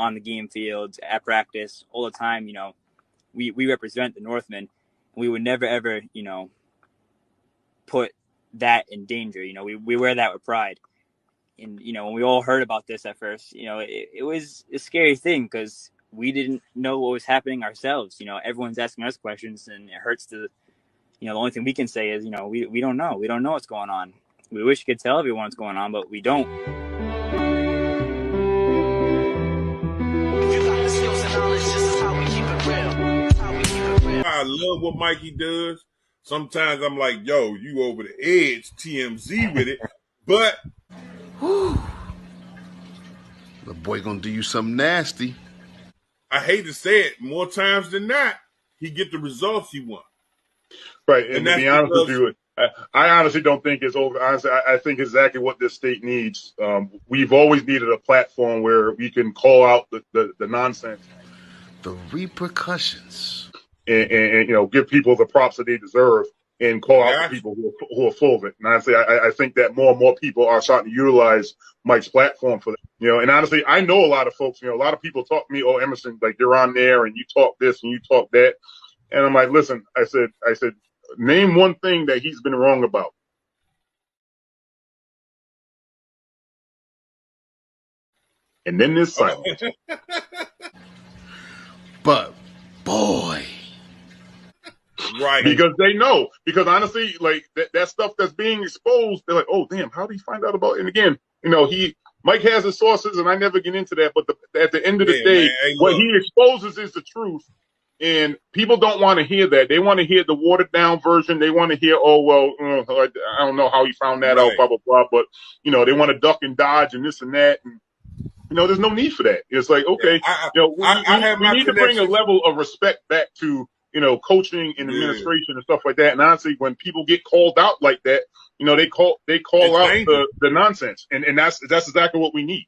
on the game fields, at practice, all the time. We represent the Northmen. We would never, ever, put that in danger. We wear that with pride. And, when we all heard about this at first, it was a scary thing because we didn't know what was happening ourselves. Everyone's asking us questions, and it hurts to, the only thing we can say is, we don't know. We don't know what's going on. We wish we could tell everyone what's going on, but we don't. I love what Mikey does. Sometimes I'm like, yo, you over the edge, TMZ with it. But the boy gonna do you something nasty. I hate to say it, more times than not, he get the results he wants. Right, and to be honest with you, I honestly don't think it's over. Honestly, I think exactly what this state needs. We've always needed a platform where we can call out the nonsense, the repercussions, and give people the props that they deserve, and call out the people who are full of it. And honestly, I think that more and more people are starting to utilize Mike's platform for that. And honestly, I know a lot of folks. A lot of people talk to me, "Oh, Emerson, like you're on there and you talk this and you talk that," and I'm like, "Listen," I said, name one thing that he's been wrong about. And then there's silence. But boy. Right. Because they know. Because honestly, like that stuff that's being exposed, they're like, oh damn, how did he find out about it? And again, Mike has his sources and I never get into that, but at the end of the day, what he exposes is the truth. And people don't want to hear that. They want to hear the watered down version. They want to hear, I don't know how he found that out, blah, blah, blah. But, they want to duck and dodge and this and that. And, there's no need for that. It's like, okay, we need to bring a level of respect back to, coaching and administration and stuff like that. And honestly, when people get called out like that, they call out the nonsense. And that's exactly what we need.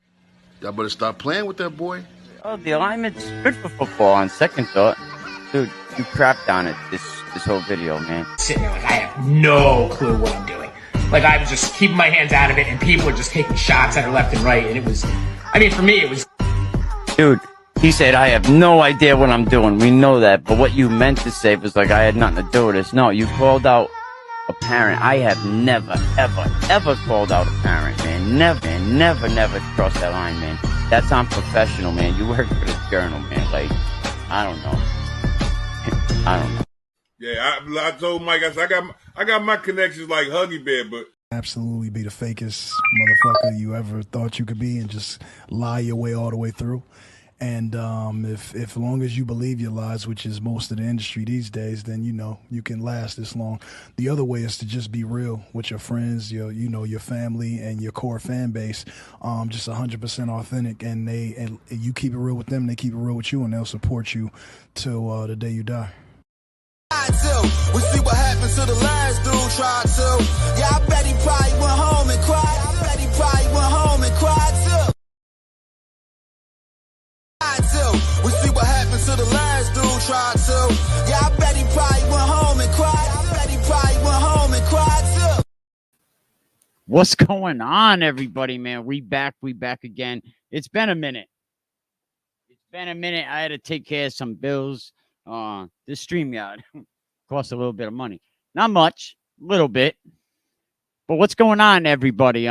Y'all better stop playing with that boy. Oh, the alignment's good for football on second thought. Dude, you crapped on it this whole video, man. Sitting there like, I have no clue what I'm doing. Like, I was just keeping my hands out of it, and people were just taking shots at her left and right, and it was, for me, it was... Dude, he said, I have no idea what I'm doing. We know that, but what you meant to say was like, I had nothing to do with this. No, you called out a parent. I have never, ever, ever called out a parent, man. Never crossed that line, man. That's unprofessional, man. You work for the Journal, man. Like, I don't know. Yeah, I told Mike, I said, I got my connections like Huggy Bear, but absolutely be the fakest motherfucker you ever thought you could be and just lie your way all the way through. And if long as you believe your lies, which is most of the industry these days, then you can last this long. The other way is to just be real with your friends, your family and your core fan base, just 100% authentic, and you keep it real with them, they keep it real with you, and they'll support you till the day you die. We see what happened to the last dude tried to. Yeah, I bet he probably went home and cried too. We see what happened to the last dude tried to. Yeah, I bet he probably went home and cried too. What's going on, everybody, man? We back again. It's been a minute. I had to take care of some bills. This StreamYard costs a little bit of money. Not much, a little bit. But what's going on, everybody?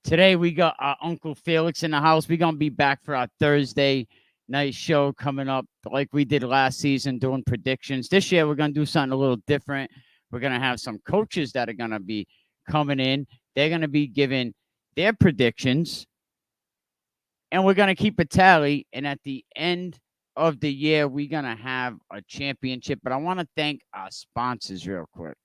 Today we got our Uncle Felix in the house. We're going to be back for our Thursday night show coming up like we did last season, doing predictions. This year we're going to do something a little different. We're going to have some coaches that are going to be coming in. They're going to be giving their predictions. And we're going to keep a tally. And at the end of the year, we're going to have a championship. But I want to thank our sponsors real quick.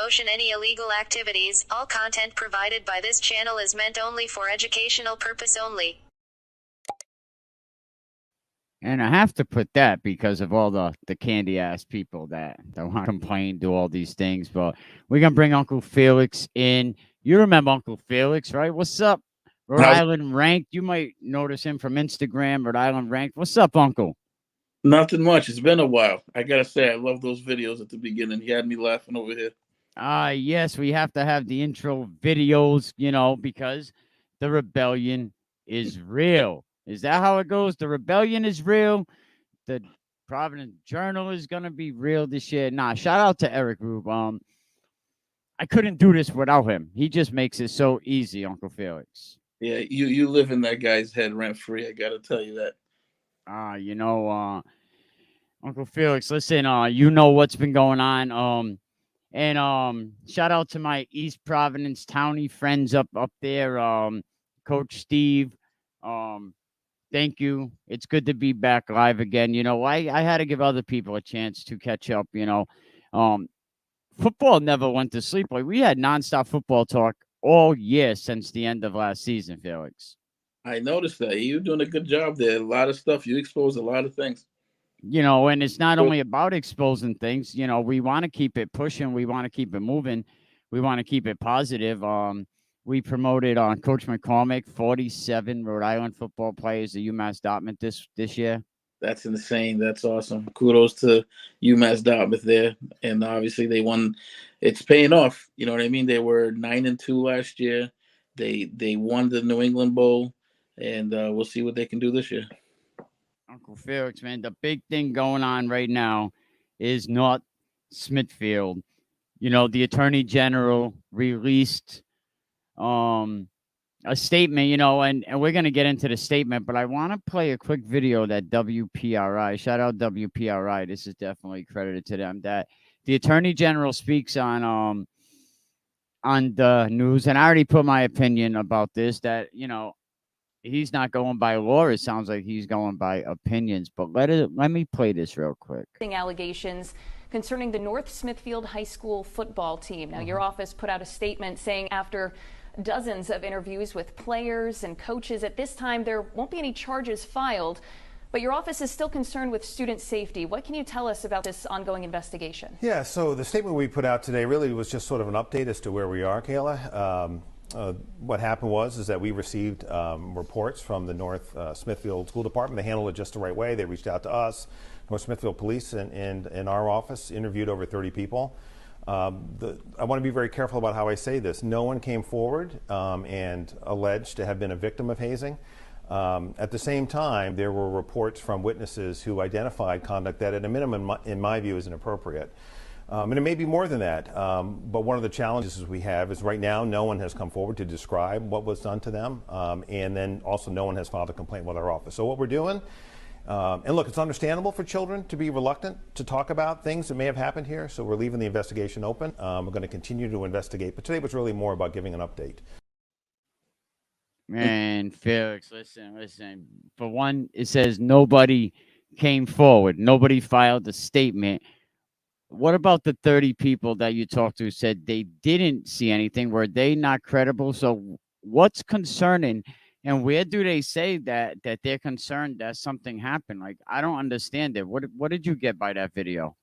promotion any illegal activities. All content provided by this channel is meant only for educational purpose only. And I have to put that because of all the candy ass people that want to complain, do all these things. But we're gonna bring Uncle Felix in. You remember Uncle Felix, right? What's up? Rhode Island Ranked. You might notice him from Instagram, Rhode Island Ranked. What's up, Uncle? Nothing much. It's been a while. I gotta say, I love those videos at the beginning. He had me laughing over here. Yes, we have to have the intro videos, because the rebellion is real. Is that how it goes? The rebellion is real. The Providence Journal is gonna be real this year. Nah, shout out to Eric Rube. I couldn't do this without him. He just makes it so easy, Uncle Felix. Yeah, you live in that guy's head rent free. I gotta tell you that. Uncle Felix, listen, you know what's been going on. And shout out to my East Providence townie friends up there. Coach Steve. Thank you. It's good to be back live again. I had to give other people a chance to catch up. Football never went to sleep. Like, we had nonstop football talk all year since the end of last season, Felix. I noticed that. You're doing a good job there. A lot of stuff. You exposed a lot of things. And it's not only about exposing things. We want to keep it pushing. We want to keep it moving. We want to keep it positive. We promoted on Coach McCormick 47 Rhode Island football players to UMass Dartmouth this year. That's insane. That's awesome. Kudos to UMass Dartmouth there. And obviously they won. It's paying off. You know what I mean? They were 9-2 last year. They won the New England Bowl, and we'll see what they can do this year. Uncle Felix, man, the big thing going on right now is not Smithfield. The Attorney General released a statement, and we're going to get into the statement, but I want to play a quick video that WPRI, shout out WPRI, this is definitely credited to them, that the Attorney General speaks on the news, and I already put my opinion about this, that, he's not going by law. It sounds like he's going by opinions, but let me play this real quick. Allegations concerning the North Smithfield High School football team. Now, your office put out a statement saying after dozens of interviews with players and coaches, at this time there won't be any charges filed, but your office is still concerned with student safety. What can you tell us about this ongoing investigation? Yeah, so the statement we put out today really was just sort of an update as to where we are, Kayla. What happened is that we received reports from the North Smithfield School Department. They handled it just the right way. They reached out to us, North Smithfield Police, and in our office, interviewed over 30 people. I want to be very careful about how I say this. No one came forward and alleged to have been a victim of hazing. At the same time, there were reports from witnesses who identified conduct that, at a minimum, in my view, is inappropriate. And it may be more than that, but one of the challenges we have is right now no one has come forward to describe what was done to them, and then also no one has filed a complaint with our office. So what we're doing, and look, it's understandable for children to be reluctant to talk about things that may have happened here, so we're leaving the investigation open. We're going to continue to investigate, but today was really more about giving an update. Man, Felix, listen. For one, it says nobody came forward. Nobody filed a statement. What about the 30 people that you talked to said they didn't see anything? Were they not credible? So what's concerning, and where do they say that they're concerned that something happened? Like, I don't understand it. What did you get by that video?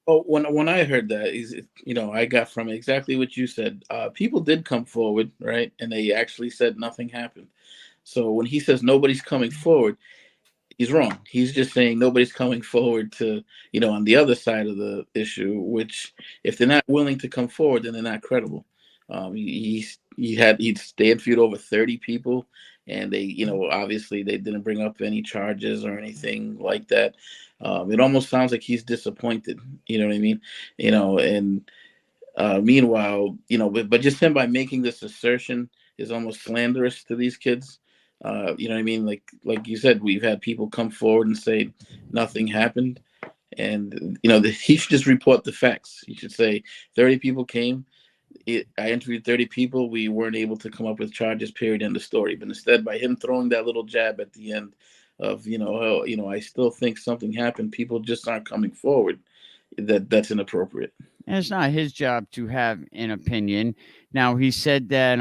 Oh, when I heard that, I got from exactly what you said. People did come forward, right? And they actually said nothing happened. So when he says nobody's coming forward, he's wrong. He's just saying nobody's coming forward to, on the other side of the issue, which if they're not willing to come forward, then they're not credible. They interviewed over 30 people, and they, obviously they didn't bring up any charges or anything like that. It almost sounds like he's disappointed, you know what I mean? And meanwhile, but just him by making this assertion is almost slanderous to these kids. You know what I mean? Like you said, we've had people come forward and say nothing happened. And, he should just report the facts. He should say 30 people came. I interviewed 30 people. We weren't able to come up with charges, period, end of story. But instead, by him throwing that little jab at the end of, I still think something happened, people just aren't coming forward, that's inappropriate. And it's not his job to have an opinion. Now, he said that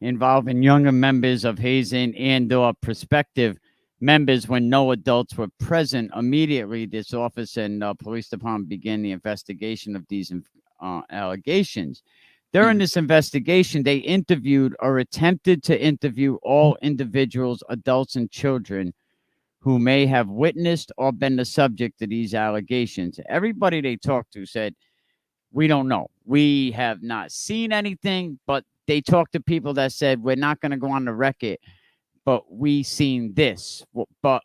involving younger members of Hazen and or prospective members when no adults were present, immediately this office and police department began the investigation of these allegations. During this investigation, they interviewed or attempted to interview all individuals, adults, and children who may have witnessed or been the subject of these allegations. Everybody they talked to said, we don't know. We have not seen anything, but they talked to people that said, we're not going to go on the record, but we seen this. But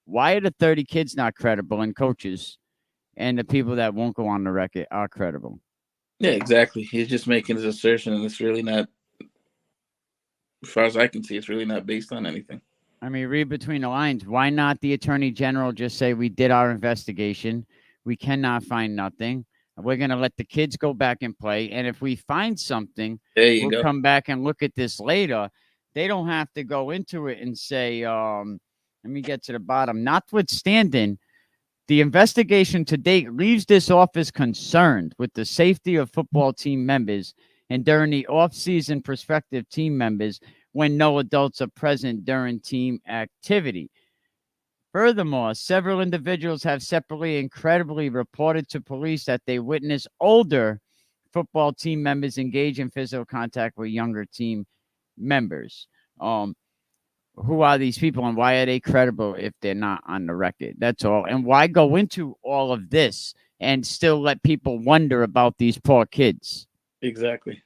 why are the 30 kids not credible and coaches, and the people that won't go on the record are credible? Yeah, exactly. He's just making his assertion, and it's really not, as far as I can see, it's really not based on anything. I mean, read between the lines. Why not the attorney general just say, we did our investigation, we cannot find nothing, we're going to let the kids go back and play, and if we find something, we'll come back and look at this later. They don't have to go into it and say, let me get to the bottom. Notwithstanding, the investigation to date leaves this office concerned with the safety of football team members and during the off-season prospective team members when no adults are present during team activity. Furthermore, several individuals have separately and credibly reported to police that they witnessed older football team members engage in physical contact with younger team members. Who are these people and why are they credible if they're not on the record? That's all. And why go into all of this and still let people wonder about these poor kids? Exactly.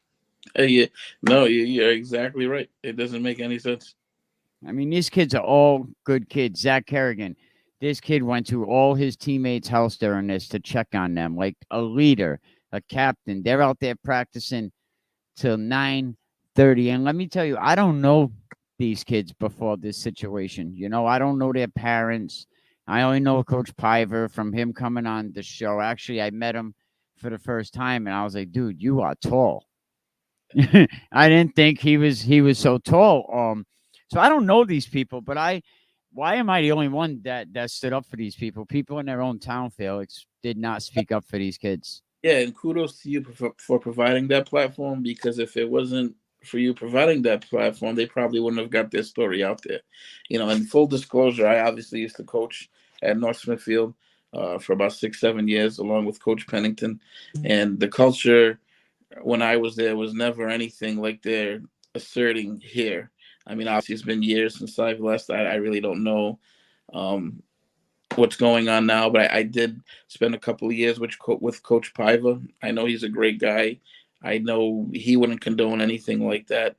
Yeah. No, you're exactly right. It doesn't make any sense. I mean, these kids are all good kids. Zach Kerrigan, this kid went to all his teammates' house during this to check on them, like a leader, a captain. They're out there practicing till 9:30. And let me tell you, I don't know these kids before this situation. You know, I don't know their parents. I only know Coach Piver from him coming on the show. Actually, I met him for the first time, and I was like, dude, you are tall. I didn't think he was so tall. So I don't know these people, but why am I the only one that stood up for these people? People in their own town, Felix, did not speak up for these kids. Yeah, and kudos to you for providing that platform, because if it wasn't for you providing that platform, they probably wouldn't have got their story out there. You know, and full disclosure, I obviously used to coach at North Smithfield for about 6-7 years, along with Coach Pennington. And the culture when I was there was never anything like they're asserting here. I mean, obviously, it's been years since I've left. I really don't know what's going on now, but I did spend a couple of years with Coach Piver. I know he's a great guy. I know he wouldn't condone anything like that.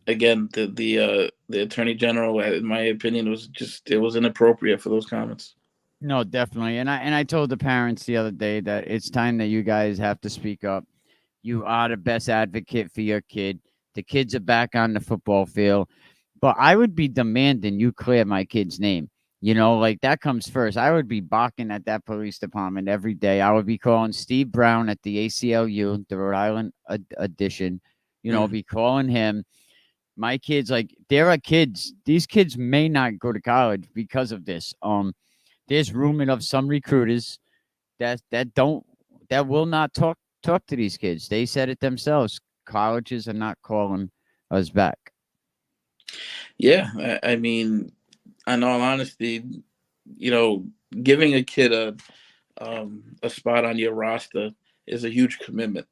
Again, the attorney general, in my opinion, it was inappropriate for those comments. No, definitely. And I told the parents the other day that it's time that you guys have to speak up. You are the best advocate for your kid. The kids are back on the football field. But I would be demanding you clear my kid's name. You know, like that comes first. I would be barking at that police department every day. I would be calling Steve Brown at the ACLU, the Rhode Island edition. You know, be calling him. My kids, like, there are kids. These kids may not go to college because of this. There's rumor of some recruiters that will not talk to these kids. They said it themselves. Colleges are not calling us back. Yeah, I mean, in all honesty, you know, giving a kid a spot on your roster is a huge commitment.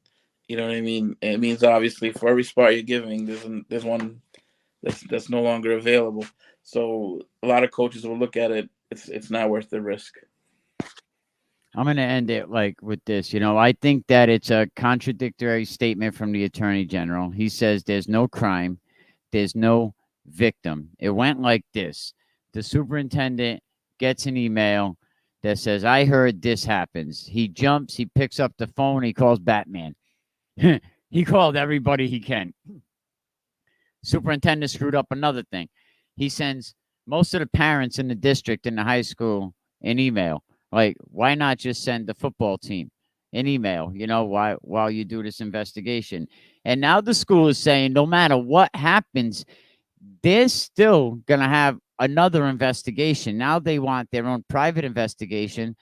You know what I mean? It means obviously for every spot you're giving, there's one that's no longer available. So a lot of coaches will look at it. It's not worth the risk. I'm going to end it like with this. You know, I think that it's a contradictory statement from the attorney general. He says there's no crime. There's no victim. It went like this. The superintendent gets an email that says, I heard this happens. He jumps, he picks up the phone, he calls Batman. He called everybody he can. Superintendent screwed up another thing. He sends most of the parents in the district in the high school an email. Like, why not just send the football team an email, you know, while you do this investigation? And now the school is saying no matter what happens, they're still going to have another investigation. Now they want their own private investigation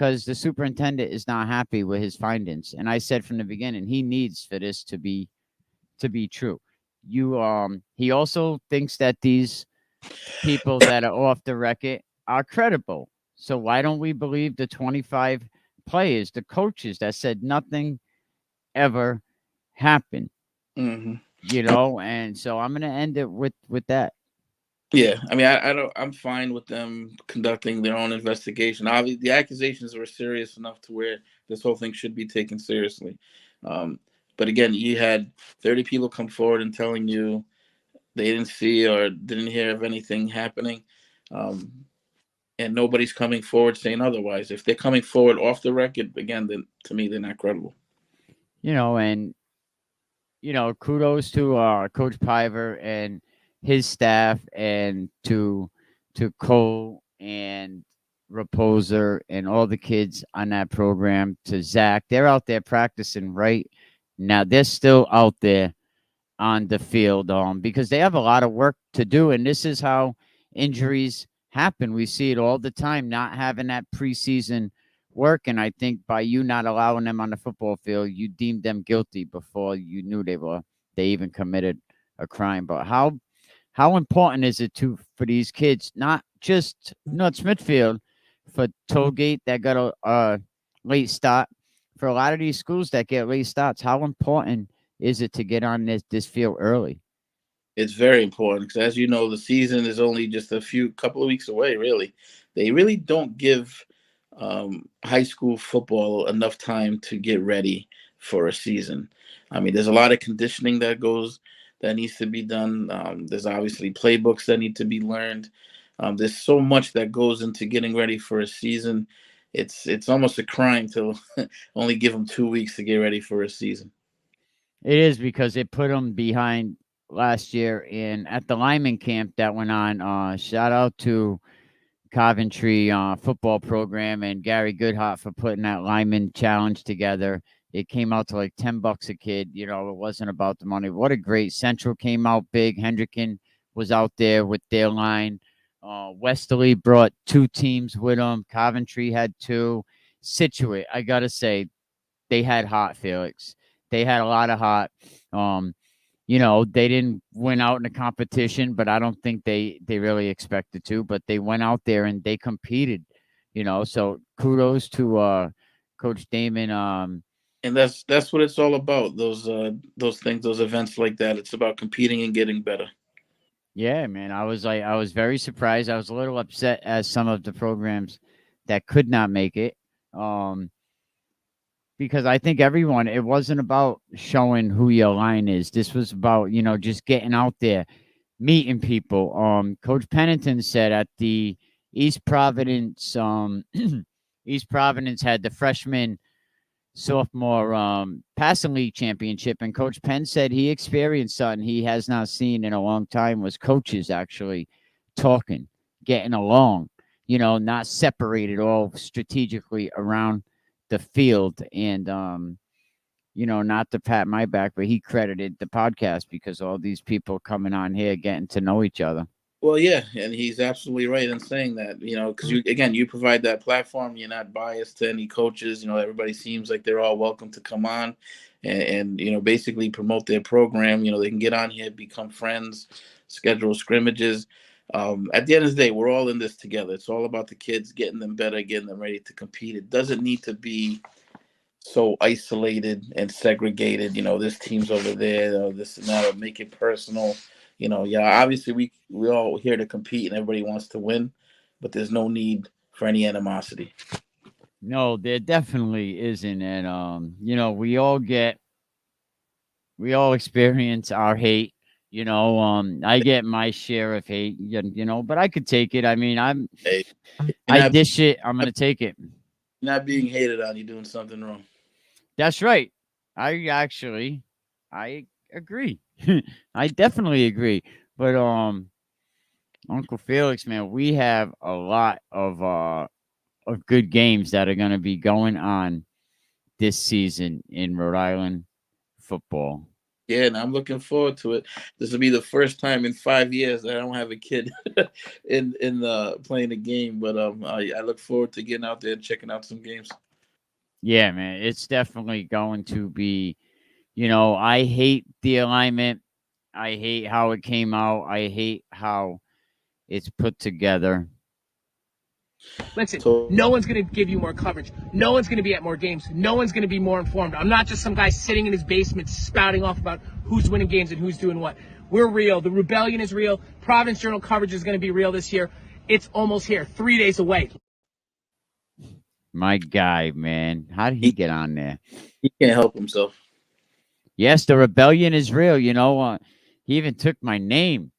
because the superintendent is not happy with his findings. And I said from the beginning, he needs for this to be true. He also thinks that these people that are off the record are credible. So why don't we believe the 25 players, the coaches that said nothing ever happened? Mm-hmm. You know, and so I'm going to end it with that. Yeah, I mean, I'm fine with them conducting their own investigation. Obviously, the accusations were serious enough to where this whole thing should be taken seriously. But again, you had 30 people come forward and telling you they didn't see or didn't hear of anything happening, and nobody's coming forward saying otherwise. If they're coming forward off the record, again, then to me, they're not credible. You know, and kudos to Coach Piver and his staff, and to Cole and Reposer and all the kids on that program, to Zach. They're out there practicing right now. They're still out there on the field because they have a lot of work to do, and this is how injuries happen. We see it all the time, not having that preseason work. And I think by you not allowing them on the football field, you deemed them guilty before you knew they even committed a crime. But how important is it for these kids, not just not Smithfield, for Tollgate that got a late start, for a lot of these schools that get late starts, how important is it to get on this field early? It's very important because, as you know, the season is only just couple of weeks away, really. They really don't give high school football enough time to get ready for a season. I mean, there's a lot of conditioning that needs to be done. There's obviously playbooks that need to be learned. There's so much that goes into getting ready for a season. It's almost a crime to only give them 2 weeks to get ready for a season. It is, because it put them behind last year at the lineman camp that went on. Shout out to Coventry football program and Gary Goodhart for putting that lineman challenge together. It came out to like $10 a kid. You know, it wasn't about the money. What a great Central came out big. Hendricken was out there with their line. Westerly brought 2 teams with them. Coventry had 2. Situate, I gotta say, they had hot, Felix. They had a lot of hot. They didn't win out in the competition, but I don't think they really expected to. But they went out there and they competed. So kudos to Coach Damon. And that's what it's all about. Those things, those events like that. It's about competing and getting better. Yeah, man. I was very surprised. I was a little upset as some of the programs that could not make it. Because I think it wasn't about showing who your line is. This was about, just getting out there, meeting people. Coach Pennington said at the East Providence, East Providence had the freshman sophomore passing league championship, and Coach Penn said he experienced something he has not seen in a long time, was coaches actually talking, getting along, not separated all strategically around the field. And not to pat my back, but he credited the podcast because all these people coming on here getting to know each other. Well, yeah, and he's absolutely right in saying that, because you provide that platform. You're not biased to any coaches. Everybody seems like they're all welcome to come on and basically promote their program. They can get on here, become friends, schedule scrimmages. At the end of the day, we're all in this together. It's all about the kids, getting them better, getting them ready to compete. It doesn't need to be so isolated and segregated. This team's over there, this and that, or make it personal. Obviously we're all here to compete and everybody wants to win, but there's no need for any animosity. No, there definitely isn't. And, we all experience our hate. I get my share of hate, but I could take it. I mean, I dish it. I'm going to take it. Not being hated on, you doing something wrong. That's right. I agree. I definitely agree. But Uncle Felix, man, we have a lot of good games that are going to be going on this season in Rhode Island football. Yeah, and I'm looking forward to it. This will be the first time in 5 years that I don't have a kid in playing the game. But I look forward to getting out there and checking out some games. Yeah, man, it's definitely going to be. I hate the alignment. I hate how it came out. I hate how it's put together. Listen, no one's going to give you more coverage. No one's going to be at more games. No one's going to be more informed. I'm not just some guy sitting in his basement spouting off about who's winning games and who's doing what. We're real. The rebellion is real. Providence Journal coverage is going to be real this year. It's almost here. 3 days away. My guy, man. How did he get on there? He can't help himself. Yes, the rebellion is real. He even took my name.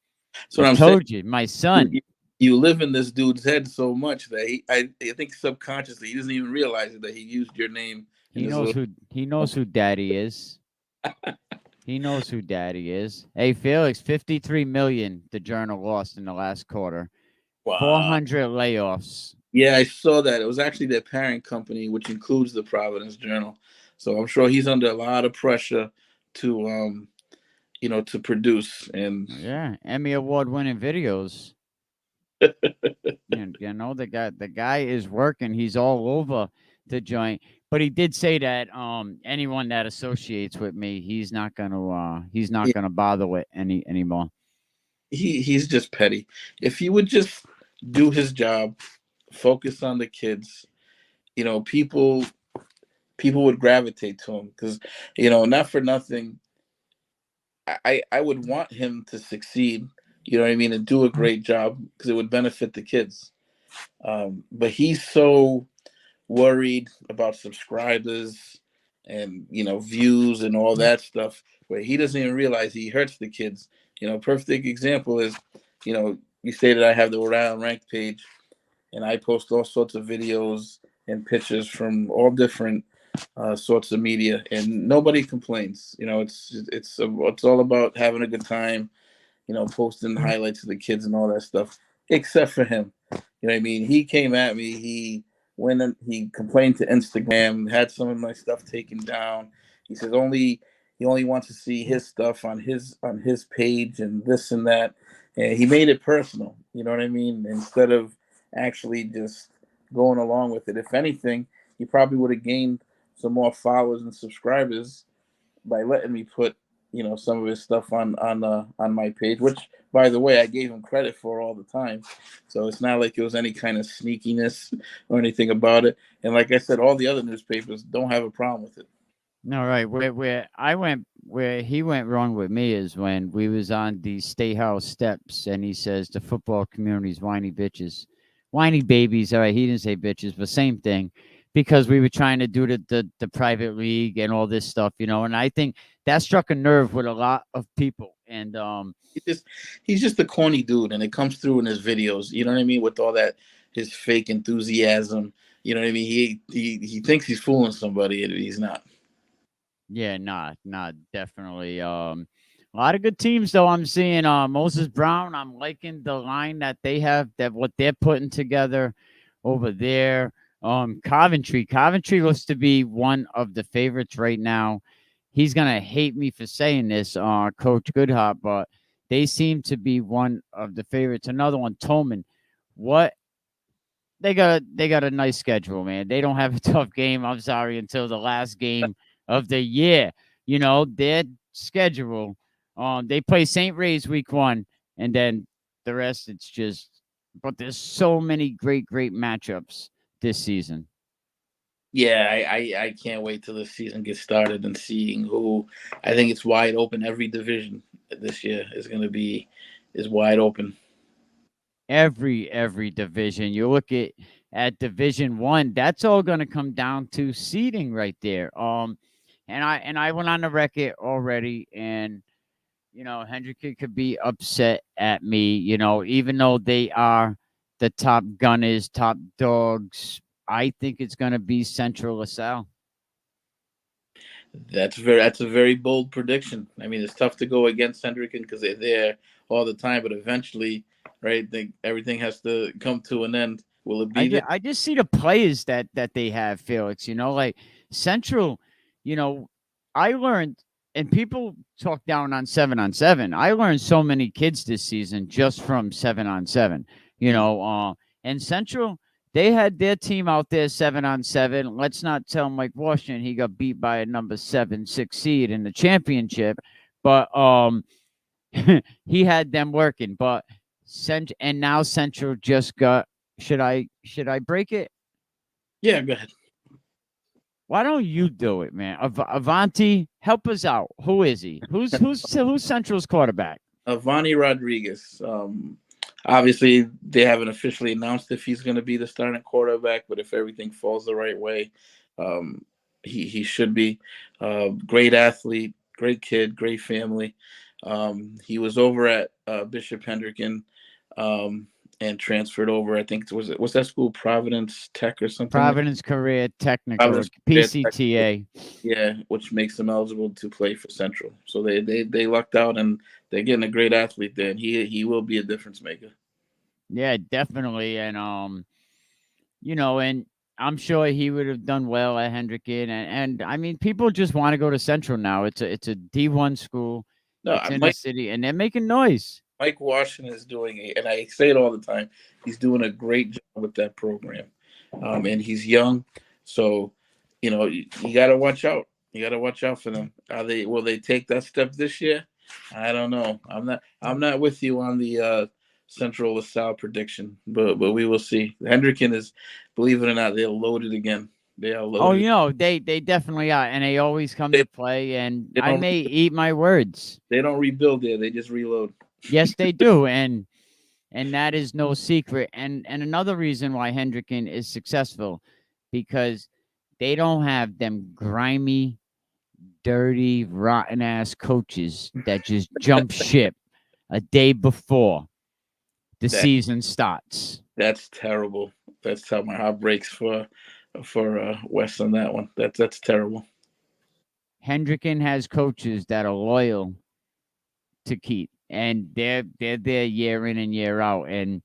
So I told you, my son. You live in this dude's head so much that I think subconsciously he doesn't even realize that he used your name. He knows who Daddy is. He knows who Daddy is. Hey, Felix, $53 million the Journal lost in the last quarter. Wow. 400 layoffs. Yeah, I saw that. It was actually their parent company, which includes the Providence Journal. So I'm sure he's under a lot of pressure to to produce. And yeah, Emmy Award winning videos. The guy is working. He's all over the joint. But he did say that anyone that associates with me, he's not gonna bother with anymore. He's just petty. If he would just do his job, focus on the kids, people would gravitate to him because, not for nothing. I would want him to succeed. You know what I mean? And do a great job because it would benefit the kids. But he's so worried about subscribers and, views and all that stuff where he doesn't even realize he hurts the kids. Perfect example is, you stated I have the Rhode Island Ranked page and I post all sorts of videos and pictures from all different sorts of media and nobody complains. It's all about having a good time. Posting highlights of the kids and all that stuff, except for him. You know what I mean? He came at me. He went and he complained to Instagram, had some of my stuff taken down. He says he only wants to see his stuff on his page and this and that. And he made it personal. You know what I mean? Instead of actually just going along with it. If anything, he probably would have gained some more followers and subscribers by letting me put some of his stuff on my page, which, by the way, I gave him credit for all the time. So it's not like it was any kind of sneakiness or anything about it. And like I said, all the other newspapers don't have a problem with it. No, right. Where he went wrong with me is when we was on the State House steps and he says the football community's whiny bitches, whiny babies. All right, he didn't say bitches, but same thing. Because we were trying to do the private league and all this stuff, and I think that struck a nerve with a lot of people. And he's just a corny dude, and it comes through in his videos. You know what I mean? With all that his fake enthusiasm. You know what I mean? He thinks he's fooling somebody, and he's not. Yeah, not definitely. A lot of good teams though. I'm seeing Moses Brown. I'm liking the line that they have, that what they're putting together over there. Coventry looks to be one of the favorites right now. He's gonna hate me for saying this, Coach Goodhart, but they seem to be one of the favorites. Another one, Tolman. What they got a nice schedule, man. They don't have a tough game. I'm sorry, until the last game of the year. Their schedule. They play St. Ray's week 1, and then the rest it's just. But there's so many great matchups this season. Yeah, I can't wait till the season gets started and seeing who. I think it's wide open. Every division this year is wide open. Every division. You look at Division 1, that's all going to come down to seeding right there. And I went on the record already, and Hendrick could be upset at me. Even though they are the top gunners, top dogs, I think it's going to be Central LaSalle. That's a very bold prediction. I mean, it's tough to go against Hendrick because they're there all the time, but eventually, right? Everything has to come to an end. Will it be? I just see the players that they have, Felix. Like Central. I learned and people talk down on 7-on-7. I learned so many kids this season just from 7-on-7. And Central, they had their team out there 7-on-7. Let's not tell Mike Washington he got beat by a number 7-6 seed in the championship, but he had them working. But and now Central just got. Should I break it? Yeah, go ahead. Why don't you do it, man? Avanti, help us out. Who is he? Who's Central's quarterback? Avani Rodriguez. Obviously, they haven't officially announced if he's going to be the starting quarterback, but if everything falls the right way, he should be. Great athlete, great kid, great family. He was over at Bishop Hendricken and transferred over. I think was that school Providence Tech or something? Providence Career Technical, PCTA. Yeah, which makes him eligible to play for Central. So they lucked out, and they're getting a great athlete there, and he will be a difference maker. Yeah, definitely, and and I'm sure he would have done well at Hendricken, and I mean, people just want to go to Central now. It's a D1 school. No, it's in the city, and they're making noise. Mike Washington is doing and I say it all the time, he's doing a great job with that program. And he's young. So, you got to watch out. You got to watch out for them. Will they take that step this year? I don't know. I'm not with you on the Central LaSalle prediction, but we will see. Hendricken is, believe it or not, they're loaded again. They are loaded. Oh, they definitely are, and they always come to play, and I may eat my words. They don't rebuild there. They just reload. Yes, they do, and that is no secret. And another reason why Hendricken is successful, because they don't have them grimy, dirty, rotten-ass coaches that just jump ship a day before the season starts. That's terrible. That's how my heart breaks for Wes on that one. That's terrible. Hendricken has coaches that are loyal to Keith, and they're there year in and year out. And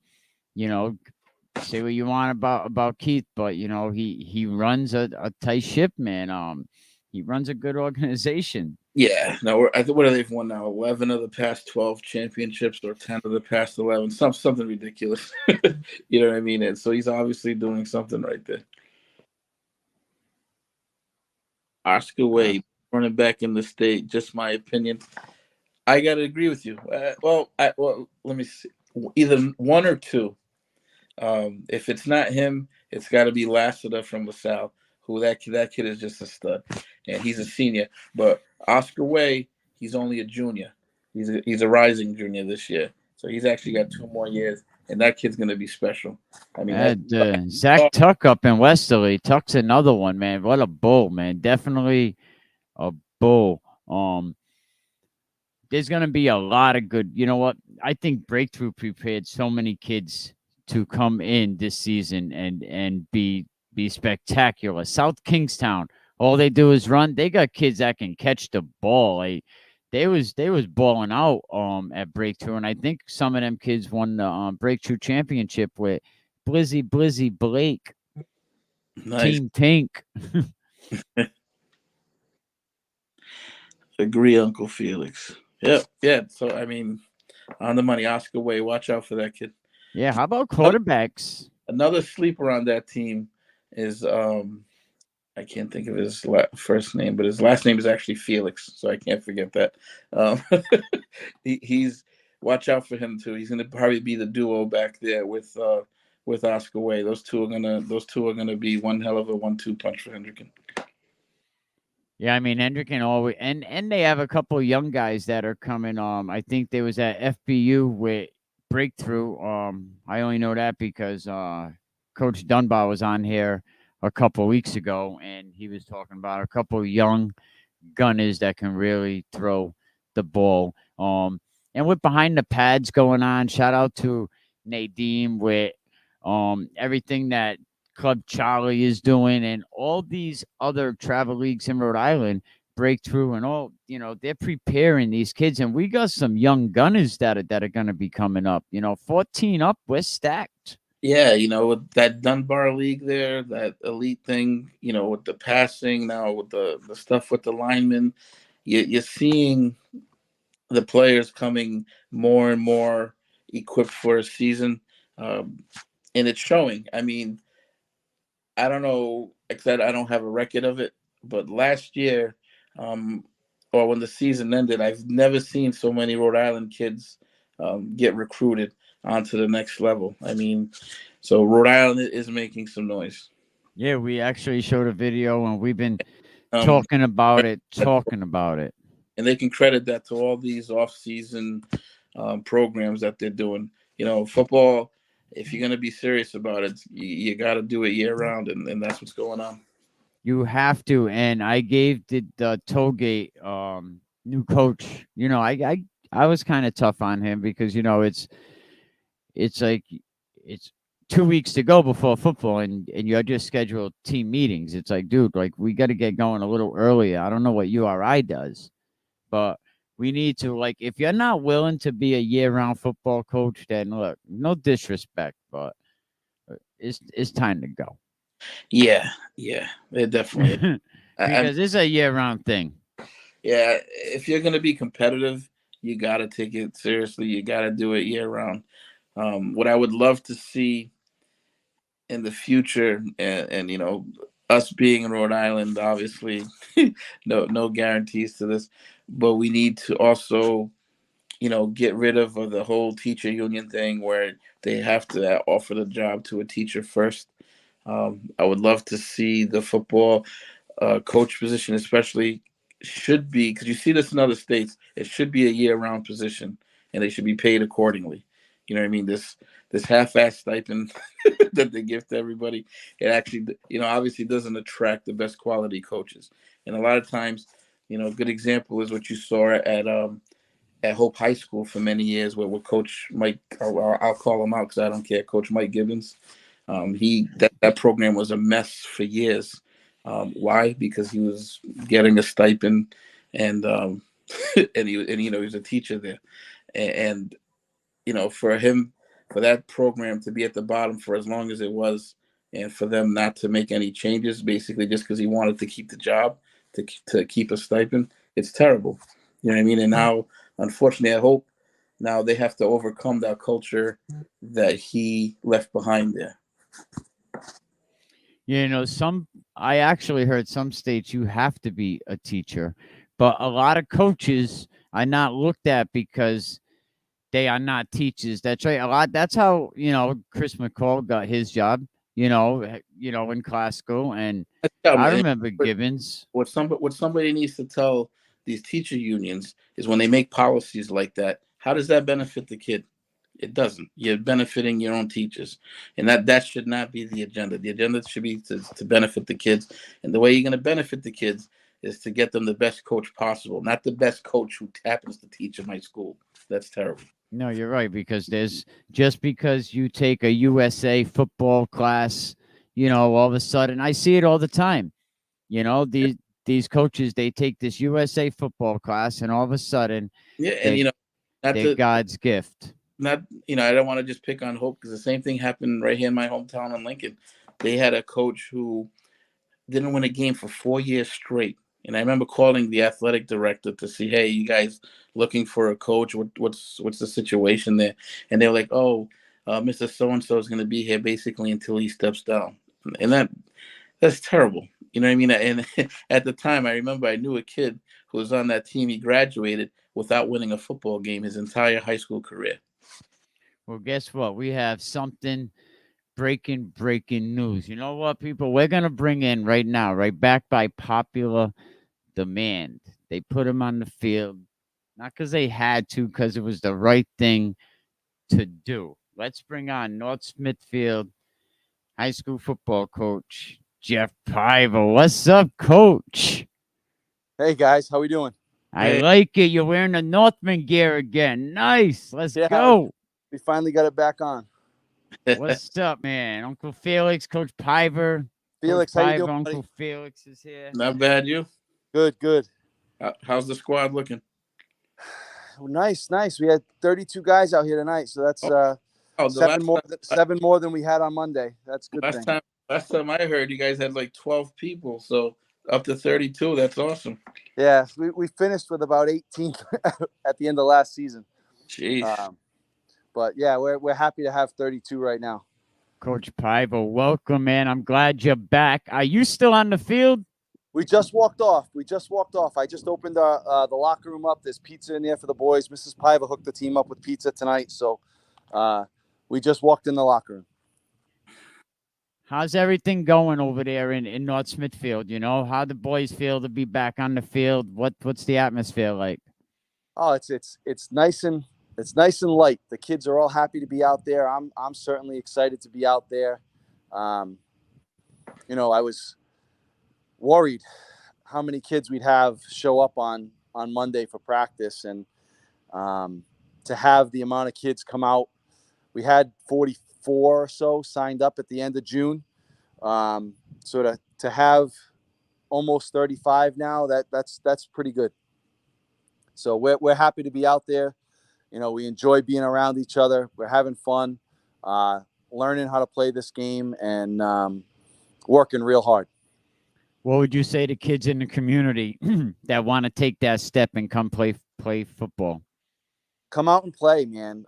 say what you want about Keith, but he runs a tight ship, man. He runs a good organization. Yeah, no, I think what they've won now, 11 of the past 12 championships, or 10 of the past 11, something ridiculous. You know what I mean? And so he's obviously doing something right there. Oscar Wade, running back in the state, just my opinion. I got to agree with you. Well, let me see. Either one or two. If it's not him, it's got to be Lassiter from LaSalle, who that kid is just a stud, and he's a senior. But Oscar Way, he's only a junior. He's a rising junior this year, so he's actually got 2 more years, and that kid's gonna be special. I mean, Zach Tuck up in Westerly. Tuck's another one, man. What a bull, man! Definitely a bull. There's gonna be a lot of good. You know what? I think Breakthrough prepared so many kids to come in this season and be spectacular. South Kingstown, all they do is run. They got kids that can catch the ball. They was balling out at Breakthrough, and I think some of them kids won the Breakthrough championship with Blizzy Blake. Nice. Team Pink. Agree, Uncle Felix. Yep. Yeah. So I mean, on the money, Oscar Way. Watch out for that kid. Yeah. How about quarterbacks? Another sleeper on that team is I can't think of his first name, but his last name is actually Felix, so I can't forget that. He's watch out for him too. He's gonna probably be the duo back there with Oscar Way. Those two are gonna be one hell of a 1-2 punch for Hendricken. Yeah, I mean Hendricken always and they have a couple of young guys that are coming. I think they was at FBU with Breakthrough. I only know that because Coach Dunbar was on here a couple of weeks ago, and he was talking about a couple of young gunners that can really throw the ball. And with behind the pads going on, shout out to Nadeem with everything that Club Charlie is doing, and all these other travel leagues in Rhode Island, Breakthrough, and all, they're preparing these kids, and we got some young gunners that are going to be coming up. 14 up, we're stacked. Yeah, with that Dunbar League there, that elite thing, with the passing, now with the stuff with the linemen, you're seeing the players coming more and more equipped for a season, and it's showing. I mean, I don't know, except I don't have a record of it, but last year, or when the season ended, I've never seen so many Rhode Island kids get recruited onto the next level. I mean, so Rhode Island is making some noise. Yeah, we actually showed a video, and we've been talking about it. And they can credit that to all these off-season programs that they're doing. You know, football, if you're going to be serious about it, you got to do it year-round, and that's what's going on. You have to. And I gave the Tollgate new coach, you know, I was kind of tough on him because, you know, it's like it's 2 weeks to go before football, and you just scheduled team meetings. It's like, dude, like, we got to get going a little earlier. I don't know what URI does, but we need to, like, if you're not willing to be a year-round football coach, then look, no disrespect, but it's time to go. Yeah, it definitely because it's a year-round thing. Yeah, if you're going to be competitive, you got to take it seriously. You got to do it year-round. What I would love to see in the future, and you know, us being in Rhode Island, obviously, no guarantees to this, but we need to also, you know, get rid of the whole teacher union thing where they have to offer the job to a teacher first. I would love to see the football coach position, especially, should be, because you see this in other states, it should be a year-round position, and they should be paid accordingly. You know what I mean? This half-ass stipend that they give to everybody, it actually, you know, obviously doesn't attract the best quality coaches. And a lot of times, you know, a good example is what you saw at Hope High School for many years, where Coach Mike, I'll call him out because I don't care, Coach Mike Gibbons. That program was a mess for years. Why? Because he was getting a stipend, and and you know, he was a teacher there, and you know, for that program to be at the bottom for as long as it was, and for them not to make any changes, basically just because he wanted to keep the job, to keep a stipend, it's terrible. You know what I mean? And now, unfortunately, I hope now they have to overcome that culture that he left behind there. You know, I actually heard some states you have to be a teacher, but a lot of coaches are not looked at because they are not teachers. That's right. That's how, you know, Chris McCall got his job, you know, in class school. And I remember Gibbons. What somebody needs to tell these teacher unions is, when they make policies like that, how does that benefit the kid? It doesn't. You're benefiting your own teachers, and that should not be the agenda. The agenda should be to benefit the kids, and the way you're going to benefit the kids is to get them the best coach possible, not the best coach who happens to teach in my school. That's terrible. No, you're right, because just because you take a USA football class, you know, all of a sudden, I see it all the time. You know, these coaches, they take this USA football class, and all of a sudden, and you know, they're God's gift. Not, you know, I don't want to just pick on Hope, because the same thing happened right here in my hometown in Lincoln. They had a coach who didn't win a game for 4 years straight. And I remember calling the athletic director to see, hey, you guys looking for a coach? What's the situation there? And they were like, oh, Mr. So-and-so is going to be here basically until he steps down. And that's terrible. You know what I mean? And at the time, I remember I knew a kid who was on that team. He graduated without winning a football game his entire high school career. Well, guess what? We have something breaking news. You know what, people? We're going to bring in right now, right back by popular demand. They put him on the field, not because they had to, because it was the right thing to do. Let's bring on North Smithfield high school football coach, Jeff Piver. What's up, coach? Hey, guys. How we doing? I like it. You're wearing the Northman gear again. Nice. Let's go. We finally got it back on. What's up, man? Uncle Felix, Coach Piver. Felix, Coach how you doing, Uncle buddy? Felix is here. Not bad, you? Good. How's the squad looking? Nice. We had 32 guys out here tonight, so that's seven more than we had on Monday. That's a good thing. Last time I heard, you guys had like 12 people, so Up to 32. That's awesome. Yeah, we finished with about 18 at the end of last season. Jeez. But yeah, we're happy to have 32 right now. Coach Pivo, welcome, man. I'm glad you're back. Are you still on the field? We just walked off. I just opened the locker room up. There's pizza in there for the boys. Mrs. Pivo hooked the team up with pizza tonight, so we just walked in the locker room. How's everything going over there in North Smithfield? You know, how the boys feel to be back on the field? What's the atmosphere like? Oh, it's nice and light. The kids are all happy to be out there. I'm certainly excited to be out there. You know, I was worried how many kids we'd have show up on Monday for practice, and to have the amount of kids come out. We had 44 or so signed up at the end of June. So to have almost 35 now, that's pretty good. So we're happy to be out there. You know, we enjoy being around each other. We're having fun, learning how to play this game, and working real hard. What would you say to kids in the community that want to take that step and come play football? Come out and play, man.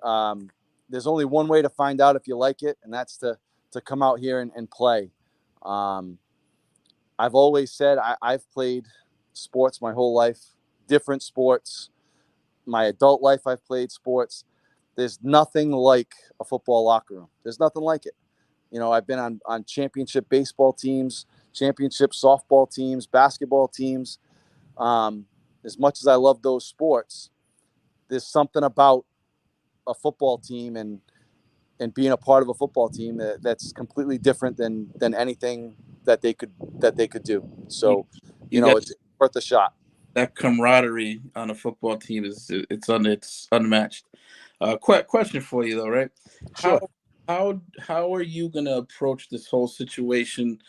There's only one way to find out if you like it, and that's to come out here and play. I've always said I've played sports my whole life, different sports. My adult life, I've played sports. There's nothing like a football locker room. There's nothing like it. You know, I've been on championship baseball teams, championship softball teams, basketball teams. As much as I love those sports, there's something about a football team and being a part of a football team that's completely different than anything that they could do. So, you know, it's worth a shot. That camaraderie on a football team it's unmatched. Question for you though, right? Sure. How are you gonna approach this whole situation?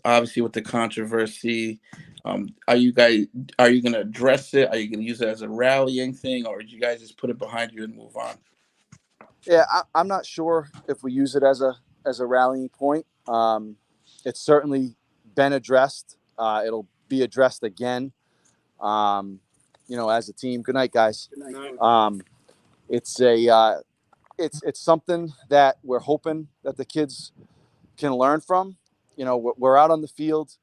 Obviously with the controversy, are you gonna address it? Are you gonna use it as a rallying thing, or do you guys just put it behind you and move on? Yeah, I'm not sure if we use it as a rallying point. It's certainly been addressed. It'll be addressed again. You know, as a team. Good night, guys. Good night. It's something that we're hoping that the kids can learn from. You know, we're out on the field.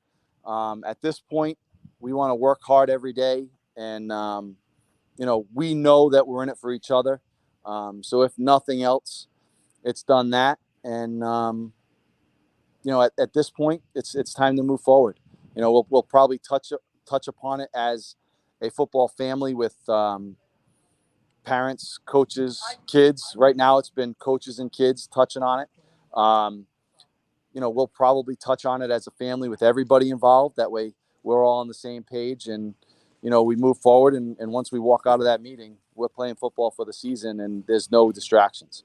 At this point, we want to work hard every day, and you know, we know that we're in it for each other. So if nothing else, it's done that, and you know, at this point, it's time to move forward. You know, we'll probably touch upon it as a football family with parents, coaches, kids. Right now, it's been coaches and kids touching on it. You know, we'll probably touch on it as a family with everybody involved. That way, we're all on the same page, and you know, we move forward. And once we walk out of that meeting, we're playing football for the season, and there's no distractions.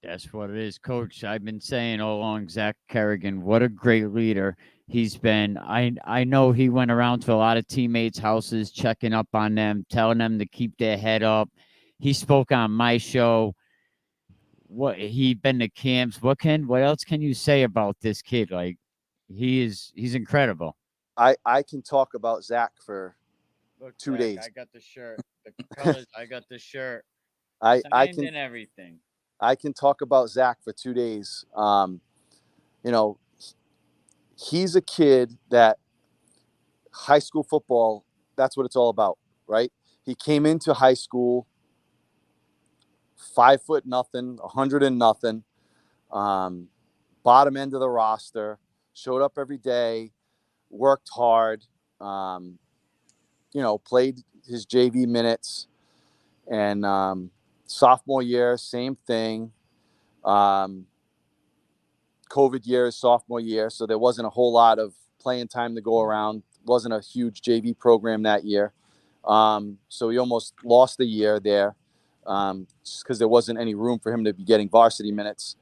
That's what it is, Coach. I've been saying all along, Zach Kerrigan, what a great leader he's been. I know he went around to a lot of teammates' houses, checking up on them, telling them to keep their head up. He spoke on my show. He'd been to camps. What else can you say about this kid? Like, he's incredible. I can talk about Zach for 2 days. I got the shirt. The colors. I got the shirt. I can and everything. I can talk about Zach for 2 days. You know, he's a kid that high school football, that's what it's all about, right? He came into high school 5'0" nothing, 100 and nothing, bottom end of the roster, showed up every day, worked hard, you know, played his JV minutes, and sophomore year, same thing. COVID year, sophomore year, so there wasn't a whole lot of playing time to go around. Wasn't a huge JV program that year, so he almost lost a year there, just because there wasn't any room for him to be getting varsity minutes.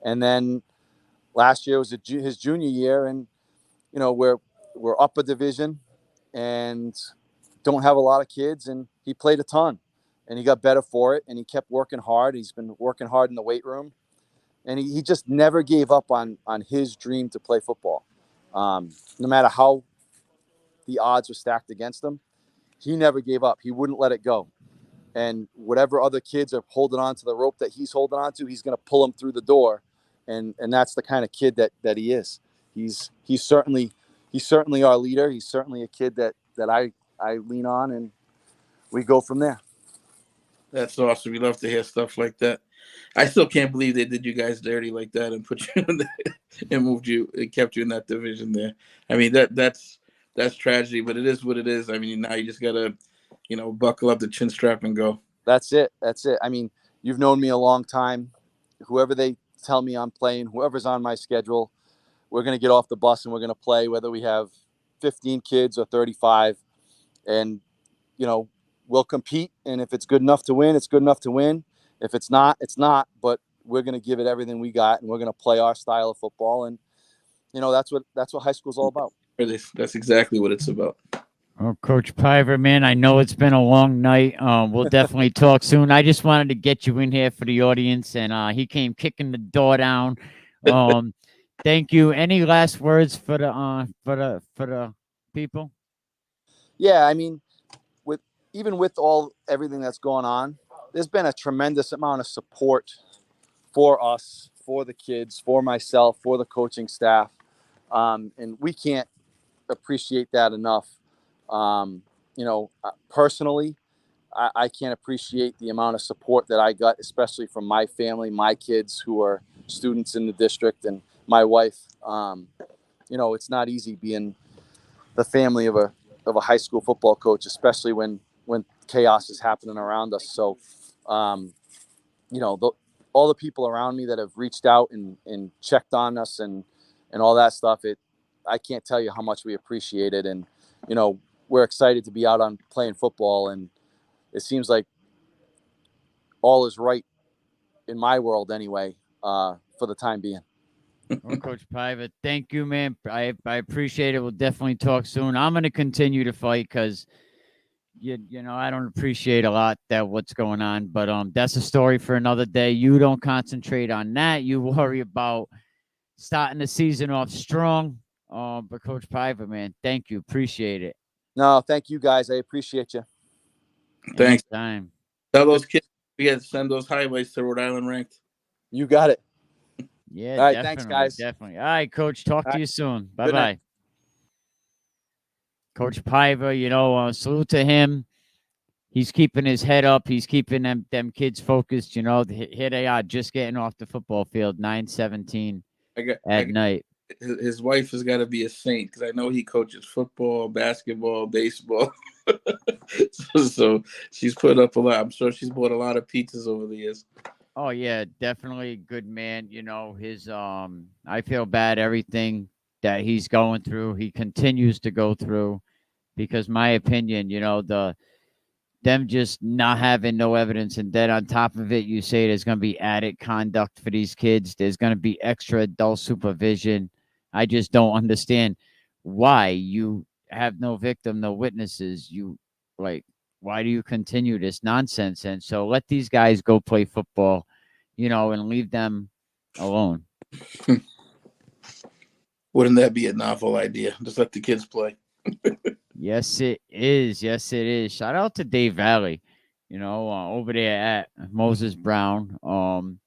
And then last year was his junior year, and you know, we're up a division and don't have a lot of kids, and he played a ton, and he got better for it, and he kept working hard. He's been working hard in the weight room, and he just never gave up on his dream to play football. No matter how the odds were stacked against him, he never gave up. He wouldn't let it go. And whatever other kids are holding on to the rope that he's holding on to, he's going to pull them through the door. And that's the kind of kid that he is. He's certainly our leader. He's certainly a kid that I lean on, and we go from there. That's awesome. We love to hear stuff like that. I still can't believe they did you guys dirty like that and put you in and moved you and kept you in that division there. I mean, that's tragedy, but it is what it is. I mean, now you just gotta, buckle up the chin strap and go. That's it. I mean, you've known me a long time. Whoever they tell me I'm playing, whoever's on my schedule, we're going to get off the bus and we're going to play, whether we have 15 kids or 35. And, we'll compete. And if it's good enough to win, it's good enough to win. If it's not, it's not. But we're going to give it everything we got, and we're going to play our style of football. And, that's what high school is all about. That's exactly what it's about. Oh, Coach Piver, man, I know it's been a long night. We'll definitely talk soon. I just wanted to get you in here for the audience, and he came kicking the door down. Thank you. Any last words for the people? Yeah, I mean, even with everything that's going on, there's been a tremendous amount of support for us, for the kids, for myself, for the coaching staff, and we can't appreciate that enough. Personally, I can't appreciate the amount of support that I got, especially from my family, my kids who are students in the district, and my wife. It's not easy being the family of a high school football coach, especially when chaos is happening around us. So, all the people around me that have reached out and checked on us and all that stuff, I can't tell you how much we appreciate it. And, we're excited to be out on playing football, and it seems like all is right in my world anyway, for the time being. Well, Coach Piver, thank you, man. I appreciate it. We'll definitely talk soon. I'm going to continue to fight because, I don't appreciate a lot what's going on, but that's a story for another day. You don't concentrate on that. You worry about starting the season off strong. But Coach Piver, man, thank you. Appreciate it. No, thank you guys. I appreciate you. Thanks. Anytime. Tell those kids we got to send those highlights to Rhode Island Ranked. You got it. Yeah, all right, definitely, thanks, guys. Definitely. All right, Coach. Talk to you soon. Bye-bye. Coach Piver, salute to him. He's keeping his head up. He's keeping them kids focused. Here they are just getting off the football field, 9:17 at night. His wife has got to be a saint because I know he coaches football, basketball, baseball. So she's put up a lot. I'm sure she's bought a lot of pizzas over the years. Oh yeah, definitely a good man. His I feel bad everything that he's going through. He continues to go through because my opinion, them just not having no evidence, and then on top of it, you say there's going to be added conduct for these kids. There's going to be extra adult supervision. I just don't understand why you have no victim, no witnesses. Why do you continue this nonsense? And so let these guys go play football, and leave them alone. Wouldn't that be a novel idea? Just let the kids play. Yes, it is. Yes, it is. Shout out to Dave Valley, over there at Moses Brown.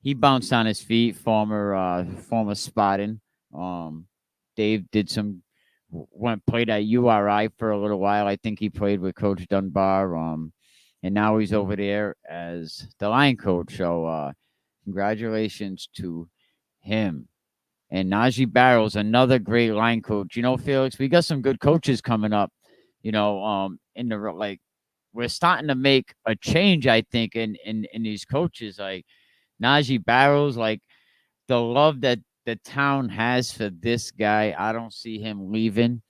He bounced on his feet, former spotting. Dave played at URI for a little while. I think he played with Coach Dunbar. And now he's over there as the line coach. So congratulations to him. And Najee Barrows, another great line coach. Felix, we got some good coaches coming up. We're starting to make a change, I think, in these coaches. Like Najee Barrows, like the love that the town has for this guy, I don't see him leaving.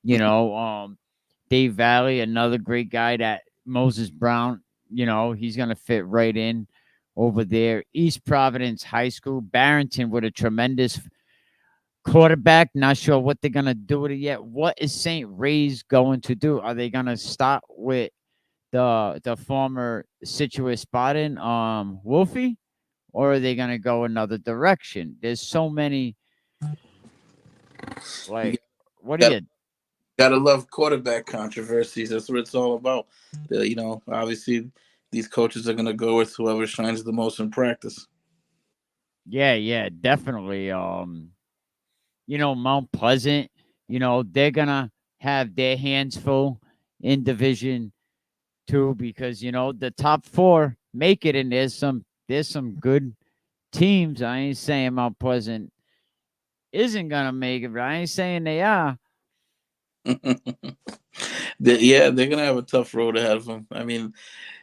Dave Valley, another great guy. That Moses Brown, he's gonna fit right in over there. East Providence High School, Barrington with a tremendous quarterback. Not sure what they're gonna do with it yet. What is St. Ray's going to do? Are they gonna start with the former Situate Spartan, Wolfie, or are they gonna go another direction? There's so many Like, what do you? Gotta love quarterback controversies. That's what it's all about. Obviously, these coaches are gonna go with whoever shines the most in practice. Yeah, definitely. Mount Pleasant, they're gonna have their hands full in Division 2 because the top 4 make it, and there's some good teams. I ain't saying Mount Pleasant isn't gonna make it, but I ain't saying they are. They're gonna have a tough road ahead of them. I mean,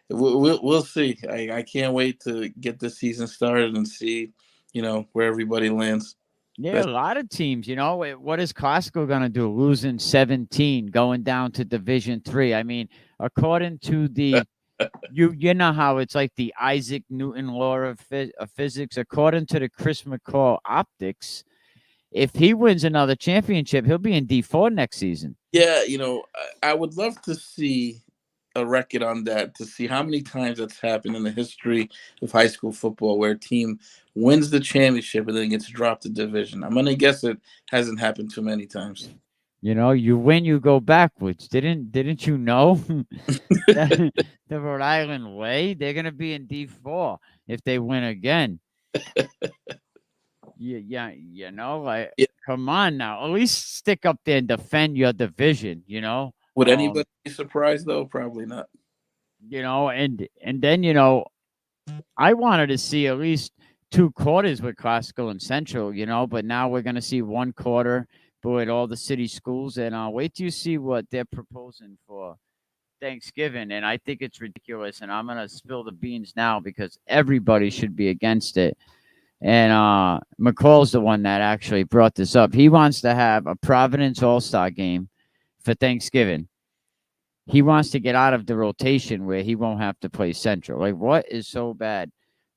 we'll see. I can't wait to get the season started and see, where everybody lands. Yeah, a lot of teams. What is Costco gonna do? Losing 17, going down to Division 3. I mean, according to the you know how it's like the Isaac Newton law of physics. According to the Chris McCall optics, if he wins another championship, he'll be in D4 next season. Yeah, I would love to see a record on that, to see how many times that's happened in the history of high school football where a team wins the championship and then gets dropped to division. I'm gonna guess it hasn't happened too many times. You win, you go backwards. Didn't you know the Rhode Island way? They're gonna be in D4 if they win again. Come on now. At least stick up there and defend your division. Would anybody be surprised though? Probably not. And then I wanted to see at least 2 quarters with Costco and Central. But now we're gonna see 1 quarter at all the city schools, and I'll wait till you see what they're proposing for Thanksgiving. And I think it's ridiculous, and I'm gonna spill the beans now because everybody should be against it. And McCall's the one that actually brought this up. He wants to have a Providence All-Star game for Thanksgiving. He wants to get out of the rotation where he won't have to play Central. Like, what is so bad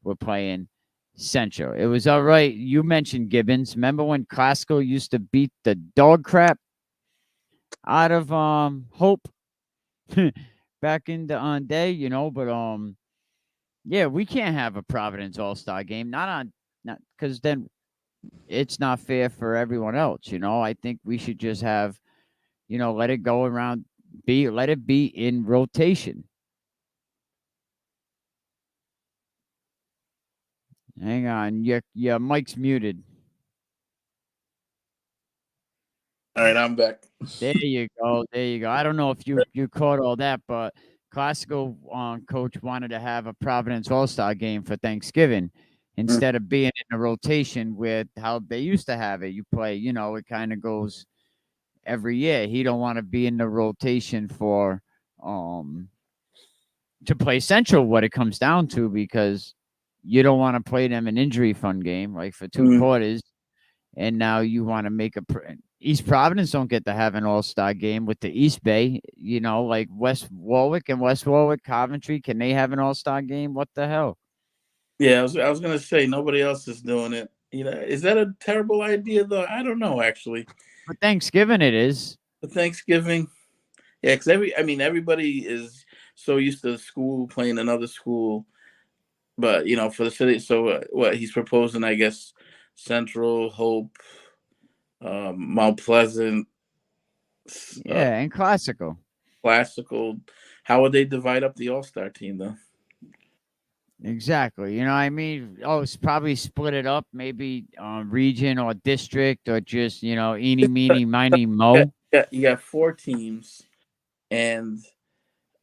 with playing Central? It was all right. You mentioned Gibbons. Remember when Costco used to beat the dog crap out of Hope back in the day, but yeah, we can't have a Providence All-Star game. Not because then it's not fair for everyone else. I think we should just have, let it go around, let it be in rotation. Hang on, your mic's muted. All right, I'm back. There you go. I don't know if you caught all that, but Costco coach wanted to have a Providence All-Star game for Thanksgiving instead of being in a rotation with how they used to have it. You play, it kind of goes every year. He don't want to be in the rotation for to play Central, what it comes down to, because you don't want to play them an injury fun game like for 2 quarters, and now you want to make East Providence don't get to have an all-star game with the East Bay, like West Warwick, Coventry. Can they have an all-star game? What the hell? Yeah, I was gonna say nobody else is doing it. Is that a terrible idea though? I don't know actually. For Thanksgiving, it is. For Thanksgiving, yeah, because everybody is so used to school playing another school, but for the city. So what he's proposing, I guess, Central, Hope, Mount Pleasant, and Classical. How would they divide up the All-Star team though? Exactly. It's probably split it up, maybe region or district, or just eeny meeny miny mo. Yeah, you got 4 teams, and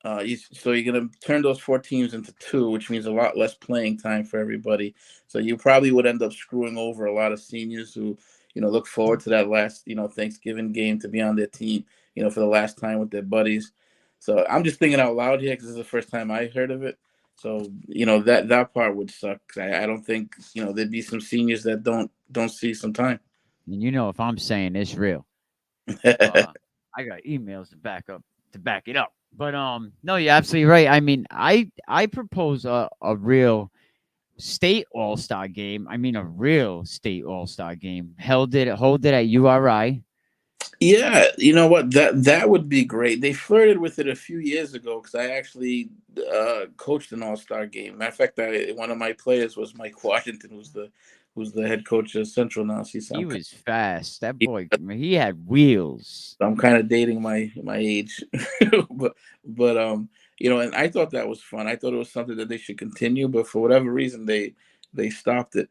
so you're gonna turn those 4 teams into 2, which means a lot less playing time for everybody. So you probably would end up screwing over a lot of seniors who look forward to that last Thanksgiving game to be on their team for the last time with their buddies. So I'm just thinking out loud here because this is the first time I heard of it. So that part would suck. I don't think there'd be some seniors that don't see some time. And if I'm saying it's real, I got emails to back it up. But no, you're absolutely right. I mean, I propose a real state all-star game. A real state all-star game. Hold it at URI. Yeah, you know what? That would be great. They flirted with it a few years ago because I actually coached an all-star game. Matter of fact, one of my players was Mike Washington, who's who's the head coach of Central now. He was fast. That boy, he had wheels. I'm kind of dating my age, but you know, and I thought that was fun. I thought it was something that they should continue, but for whatever reason they stopped it.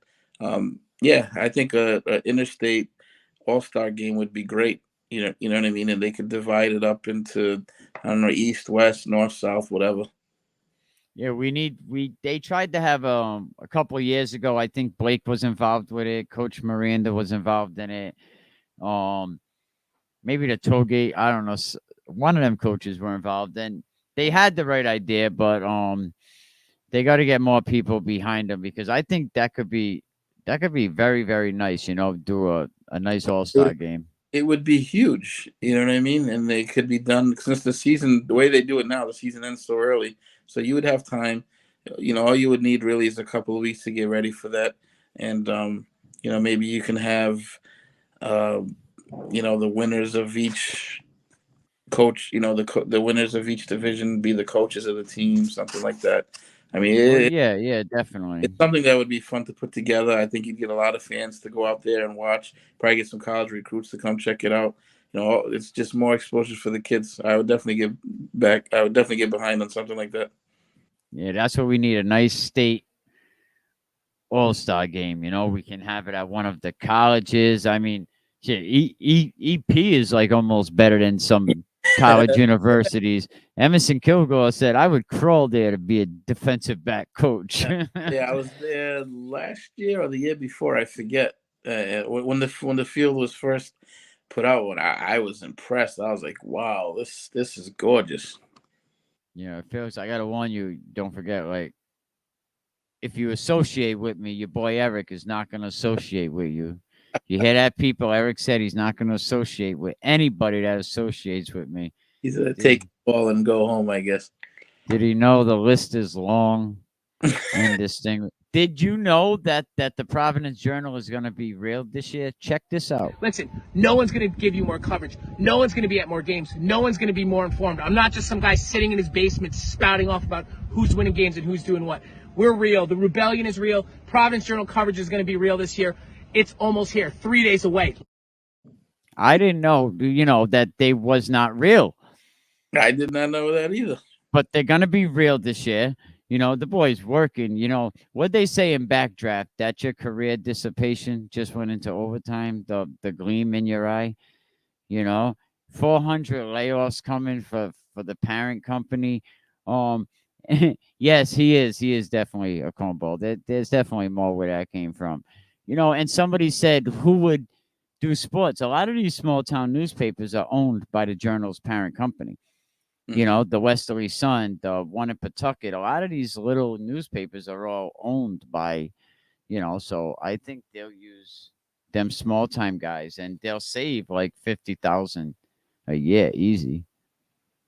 Yeah, I think a interstate all-star game would be great. You know what I mean, and they could divide it up into, I don't know, east, west, north, south, whatever. Yeah, they tried to have a couple of years ago. I think Blake was involved with it. Coach Miranda was involved in it. Maybe the Tollgate, I don't know. One of them coaches were involved, and they had the right idea, but they got to get more people behind them, because I think that could be very, very nice. You know, do a nice all-star game. It would be huge. You know what I mean? And they could be done, since the season, the way they do it now, the season ends so early. So you would have time. You know, all you would need really is a couple of weeks to get ready for that. And, you know, maybe you can have, you know, the winners of each coach, you know, the winners of each division be the coaches of the team, something like that. I mean, yeah, definitely. It's something that would be fun to put together. I think you'd get a lot of fans to go out there and watch. Probably get some college recruits to come check it out. You know, it's just more exposure for the kids. I would definitely get back. I would definitely get behind on something like that. Yeah, that's what we need, a nice state all-star game. You know, we can have it at one of the colleges. I mean, shit, EP is like almost better than some college universities. Emerson Kilgore said, I would crawl there to be a defensive back coach. Yeah, I was there last year or the year before, I forget. When the field was first put out, I was impressed. I was like, wow, this is gorgeous. Yeah, Felix, I gotta warn you, don't forget, like, if you associate with me, your boy Eric is not gonna associate with you. You hear that, people? Eric said he's not gonna associate with anybody that associates with me. He's gonna take the ball and go home, I guess. Did he know the list is long and distinguished? Did you know that the Providence Journal is going to be real this year? Check this out. Listen, no one's going to give you more coverage. No one's going to be at more games. No one's going to be more informed. I'm not just some guy sitting in his basement spouting off about who's winning games and who's doing what. We're real. The rebellion is real. Providence Journal coverage is going to be real this year. It's almost here, 3 days away. I didn't know, you know, that they was not real. I did not know that either. But they're going to be real this year. You know, the boy's working. You know, what they say in Backdraft, that your career dissipation just went into overtime, the gleam in your eye. You know, 400 layoffs coming for the parent company. Yes, he is definitely a cornball. There's definitely more where that came from. You know, and somebody said, who would do sports? A lot of these small town newspapers are owned by the Journal's parent company. You know, the Westerly Sun, the one in Pawtucket, a lot of these little newspapers are all owned by, you know, so I think they'll use them small time guys and they'll save like $50,000 a year easy.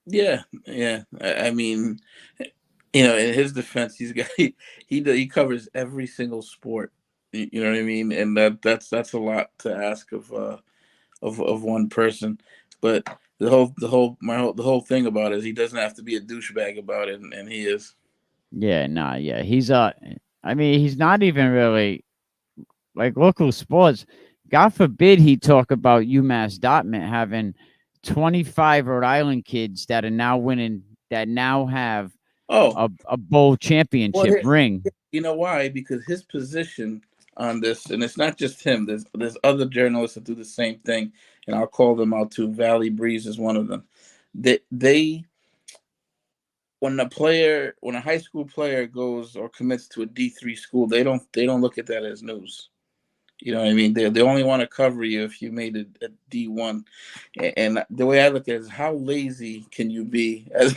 Yeah. I mean, you know, in his defense, he covers every single sport. You know what I mean? And that's a lot to ask of one person, but the whole thing about it is he doesn't have to be a douchebag about it, and he is. Yeah, he's I mean, he's not even really like local sports. God forbid he talk about UMass Dartmouth having 25 Rhode Island kids that are now winning, that now have a bowl championship ring. You know why? Because his position on this, and it's not just him. There's other journalists that do the same thing, and I'll call them out too. Valley Breeze is one of them. They when a high school player goes or commits to a D3 school, they don't look at that as news. You know what I mean? They only want to cover you if you made it at D1. And the way I look at it is, how lazy can you be as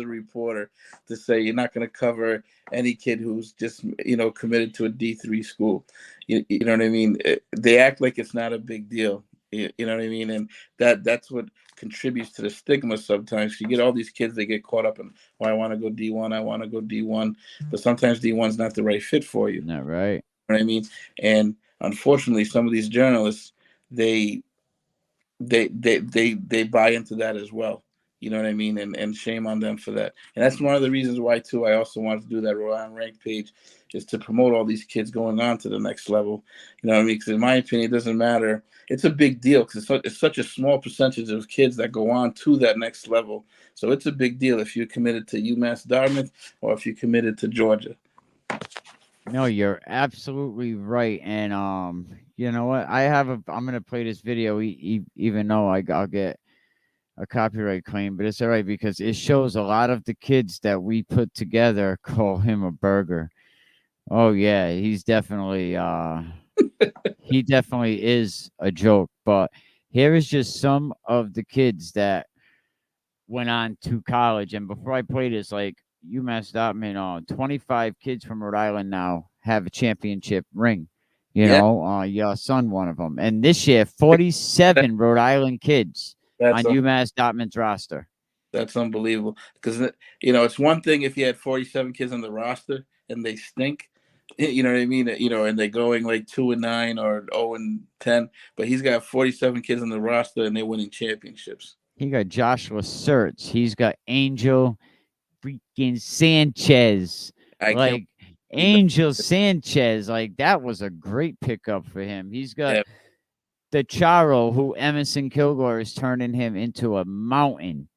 a reporter to say you're not going to cover any kid who's just, you know, committed to a D3 school? You know what I mean? They act like it's not a big deal. You know what I mean? And that's what contributes to the stigma sometimes. You get all these kids, they get caught up in, I want to go D1, I want to go D1. But sometimes D1's not the right fit for you. Not right. You know what I mean? And unfortunately, some of these journalists, they buy into that as well. You know what I mean? And shame on them for that. And that's one of the reasons why, too, I also wanted to do that Rhode Island Ranked page, is to promote all these kids going on to the next level. You know what I mean? Because in my opinion, it doesn't matter. It's a big deal because it's such a small percentage of kids that go on to that next level. So it's a big deal if you're committed to UMass Dartmouth or if you're committed to Georgia. No, you're absolutely right. And you know what? I'm gonna play this video even though I'll get a copyright claim, but it's all right because it shows a lot of the kids that we put together call him a burger. Oh yeah, he's definitely he definitely is a joke. But here is just some of the kids that went on to college. And before I play this, like UMass Dartmouth, 25 kids from Rhode Island now have a championship ring. You know, your son, one of them. And this year, 47 Rhode Island kids on UMass Dartmouth's roster. That's unbelievable. Because, you know, it's one thing if you had 47 kids on the roster and they stink. You know what I mean? You know, and they're going like 2-9 or 0-10. But he's got 47 kids on the roster and they're winning championships. He got Joshua Sertz. He's got Angel freaking Sanchez. Angel Sanchez. Like, that was a great pickup for him. He's got the Charo, who Emerson Kilgore is turning him into a mountain.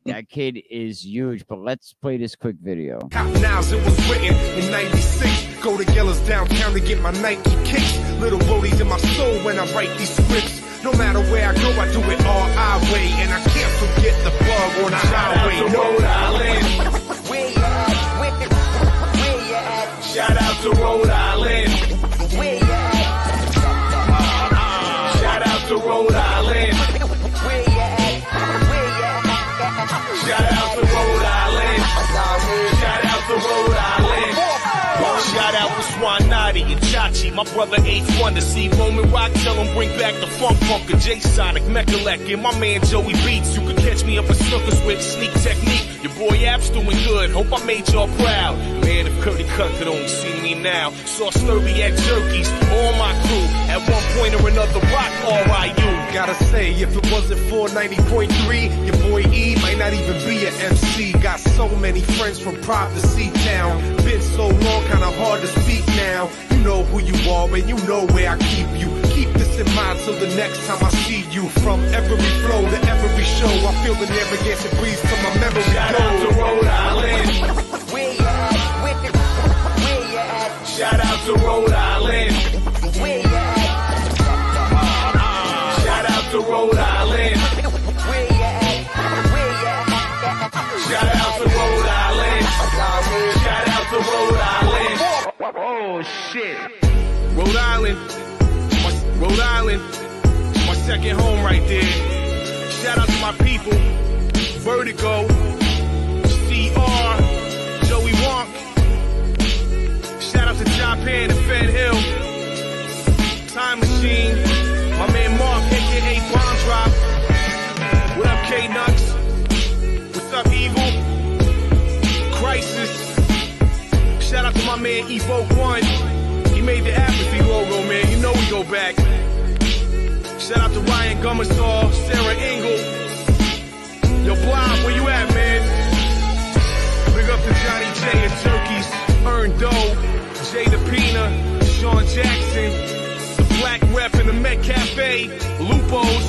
That kid is huge, but let's play this quick video. Nows, it was written in 96. Go to Geller's downtown to get my Nike kicks. Little rollies in my soul when I write these scripts. No matter where I go, I do it all our way. And I can't forget the plug on the highway. Rhode Island. Where you at? Where you at? Shout out to Rhode Island. Where you at? Shout out to Rhode Island. Where you at? Where you at? Shout out to Rhode Island. Shout out to Rhode Island. Shout out to Swanati and Chachi, my brother Eighth Wonder. See Roman Rock, tell him bring back the funk funker. J Sonic, Mechalek, and my man Joey Beats. You can catch me up at Snookers with Sneak Technique. Your boy App's doing good, hope I made y'all proud. Man, if Curly Cut could only see me now. Saw Sturby at Jerky's, all my crew. At one point or another, rock RIU. Gotta say, if it wasn't for 90.3, your boy E might not even be an MC. Got so many friends from Prov to C-Town. Been so long, kinda hard to speak now. You know who you are, and you know where I keep you. Keep this in mind till the next time I see you. From every flow to every show, I feel the Narragansett breeze till my memory goes. Shout out to Rhode Island. Where you at? Where you at? Shout out to Rhode Island. Where you at? Shout out to Rhode Island. Where you at? Where you at? Shout out to Rhode Island. Shout out to Rhode Island. Oh shit. Rhode Island. Rhode Island. My second home right there. Shout out to my people. Vertigo. CR. Joey Wonk. Shout out to Japan and Fed Hill. Time Machine. My man Mark, aka Bomb Drop. What up, K-Nux? What's up, Evil? Crisis. Shout out to my man Evoke One. He made the apathy logo, man. You know we go back. Shout out to Ryan Gummersaw, Sarah Engel. Yo, Blob, where you at, man? Big up to Johnny J and Turkeys, Earn Doe, Jay the Pina, Sean Jackson, the Black Rep in the Met Cafe, Lupos.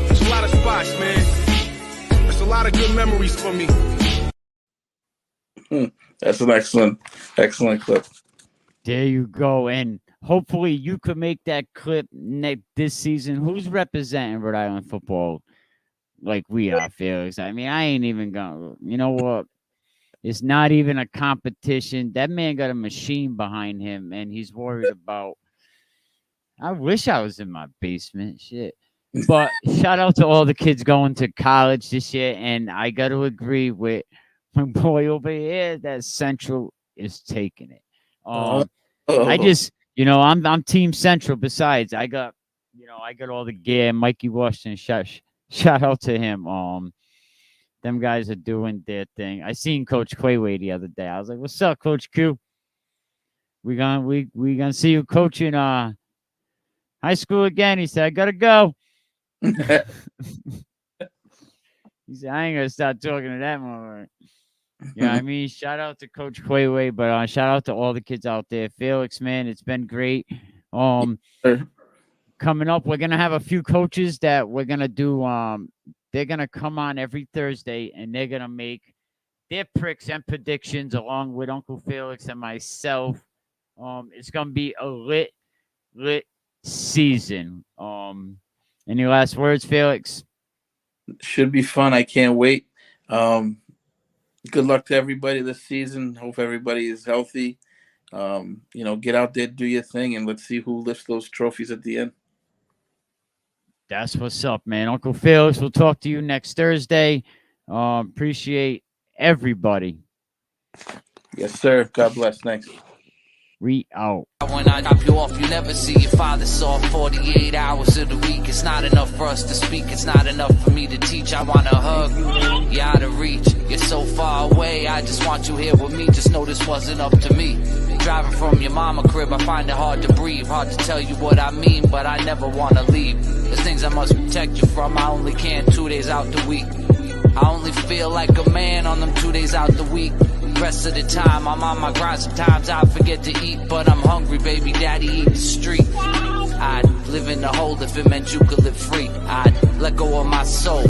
There's a lot of spots, man. There's a lot of good memories for me. That's an excellent clip. There you go. And hopefully you could make that clip this season. Who's representing Rhode Island football like we are, Felix? I mean, I ain't even going to, you know what? It's not even a competition. That man got a machine behind him, and he's worried about. I wish I was in my basement. Shit. But shout out to all the kids going to college this year. And I got to agree with my boy over here that Central is taking it. I just, I'm Team Central. Besides, I got all the gear. Mikey Washington, shout out to him. Them guys are doing their thing. I seen Coach Quayway the other day. I was like, "What's up, Coach Q? We gonna see you coaching high school again?" He said, "I gotta go." He said, I ain't gonna stop talking to that motherfucker. Yeah, I mean, shout out to Coach Quayway, but shout out to all the kids out there. Felix, man, it's been great. Coming up, we're gonna have a few coaches that we're gonna do. They're gonna come on every Thursday, and they're gonna make their picks and predictions along with Uncle Felix and myself. It's gonna be a lit season. Any last words, Felix? Should be fun. I can't wait. Good luck to everybody this season. Hope everybody is healthy. Get out there, do your thing, and let's see who lifts those trophies at the end. That's what's up, man. Uncle Felix, we'll talk to you next Thursday. Appreciate everybody. Yes, sir. God bless. Thanks. We out. When I drop you off, you never see your father. Saw 48 hours of the week. It's not enough for us to speak. It's not enough for me to teach. I want to hug you. You're out of reach. You're so far away. I just want you here with me. Just know this wasn't up to me. Driving from your mama crib, I find it hard to breathe. Hard to tell you what I mean, but I never want to leave. There's things I must protect you from. I only can 2 days out the week. I only feel like a man on them 2 days out the week. Rest of the time, I'm on my grind. Sometimes I forget to eat, but I'm hungry, baby daddy, eat the street. I'd live in the hole if it meant you could live free. I'd let go of my soul.